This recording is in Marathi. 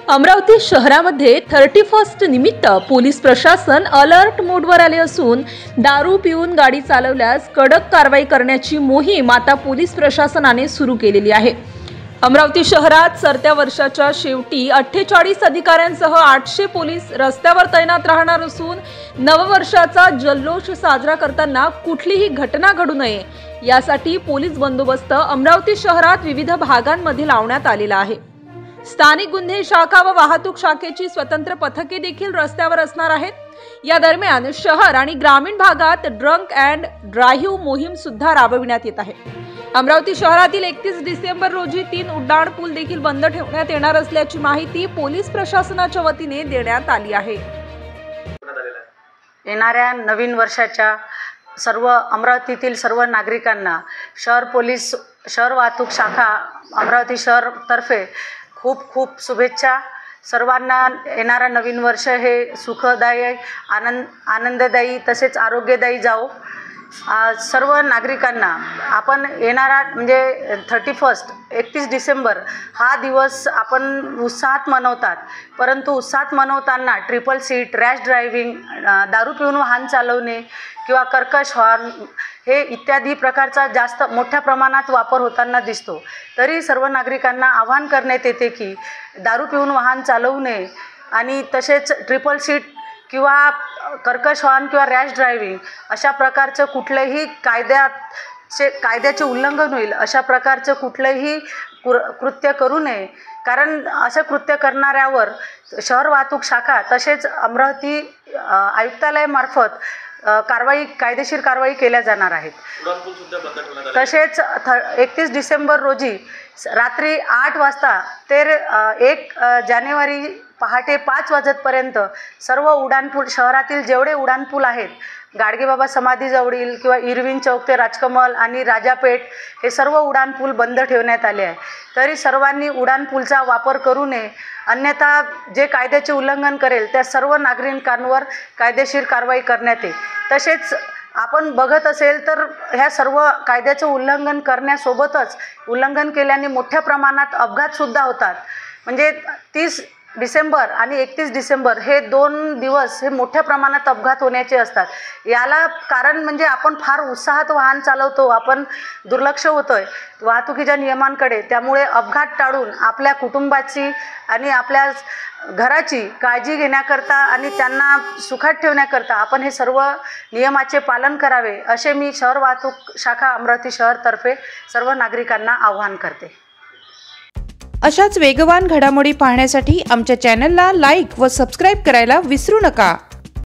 अमरावती शहरामध्ये 31 निमित्त पोलीस प्रशासन अलर्ट मोडवर आले असून दारू पिऊन गाडी चालवल्यास कडक कारवाई करण्याची मोहीम आता पोलीस प्रशासनाने सुरू केलेली आहे। अमरावती शहरात सरत्या वर्षाच्या शेवटी 48 अधिकाऱ्यांसह 800 पोलीस रस्त्यावर तैनात राहणार असून नववर्षाचा जल्लोष साजरा करताना कुठलीही घटना घडू नये यासाठी पोलीस बंदोबस्त अमरावती शहरात विविध भागांमध्ये लावण्यात आलेला आहे। स्थानिक गुन्हे शाखा व वाहतूक शाखेची स्वतंत्र पथके देखील रस्त्यावर असणार आहेत। या दरम्यान शहर आणि ग्रामीण भागात ड्रंक अँड ड्राईव्ह मोहीम सुद्धा राबविण्यात येत आहे। अमरावती शहरातील 31 डिसेंबर रोजी 3 उड्डाण पूल देखील बंद ठेवण्यात येणार असल्याची माहिती पोलीस प्रशासनाच्या वतीने देण्यात आली आहे। येणाऱ्या नवीन वर्षाच्या सर्व अमरावतीतील सर्व नागरिकांना शहर वाहतूक शाखा अमरावती शहर तर्फे खूप खूप शुभेच्छा। सर्वांना येणारा नवीन वर्ष हे सुखदायी आनंददायी तसेच आरोग्यदायी जावो। सर्व नागरिकांना आपण येणारा म्हणजे 31 डिसेंबर हा दिवस आपण उत्साहात मनवतात, परंतु उत्साहात मनवताना ट्रिपल सीट, रॅश ड्रायव्हिंग, दारू पिऊन वाहन चालवणे किंवा कर्कश हॉर्न हे इत्यादी प्रकारचा जास्त मोठ्या प्रमाणात वापर होताना दिसतो। तरी सर्व नागरिकांना आवाहन करण्यात येते की दारू पिऊन वाहन चालवू नये आणि तसेच ट्रिपल सीट किंवा कर्कश हॉर्न किंवा रॅश ड्रायव्हिंग अशा प्रकारचं कुठलंही कायद्याचे उल्लंघन होईल अशा प्रकारचं कुठलंही कृत्य करू नये, कारण असं कृत्य करणाऱ्यावर शहर वाहतूक शाखा तसेच अमरावती आयुक्तालयामार्फत कायदेशीर कारवाई केल्या जाणार आहेत। तसेच 31 डिसेंबर रोजी रात्री 8 वाजता ते 1 जानेवारी पहाटे 5 वाजेपर्यंत सर्व उड्डाणपूल शहरातील जेवढे उड्डाणपूल आहेत, गाडगेबाबा समाधीजवळील किंवा इरविन चौक ते राजकमल आणि राजापेठ हे सर्व उड्डाणपूल बंद ठेवण्यात आले आहे। तरी सर्वांनी उड्डाणपूलचा वापर करू नये, अन्यथा जे कायद्याचे उल्लंघन करेल त्या सर्व नागरिकांवर कायदेशीर कारवाई करण्यात येईल। तसेच आपण बघत असेल तर ह्या सर्व कायद्याचं उल्लंघन करण्यासोबतच उल्लंघन केल्याने मोठ्या प्रमाणात अपघातसुद्धा होतात। म्हणजे 30 डिसेंबर आणि 31 डिसेंबर हे 2 दिवस हे मोठ्या प्रमाणात अपघात होण्याचे असतात। याला कारण म्हणजे आपण फार उत्साहात वाहन चालवतो, आपण दुर्लक्ष होतोय वाहतुकीच्या नियमांकडे, त्यामुळे अपघात टाळून आपल्या कुटुंबाची आणि आपल्या घराची काळजी घेण्याकरता आणि त्यांना सुखात ठेवण्याकरता आपण हे सर्व नियमाचे पालन करावे असे मी शहर वाहतूक शाखा अमरावती शहर तर्फे सर्व नागरिकांना आवाहन करते। अशाच वेगवान घडामोडी पाहण्यासाठी आमच्या चॅनलला लाईक व सबस्क्राईब करायला विसरू नका।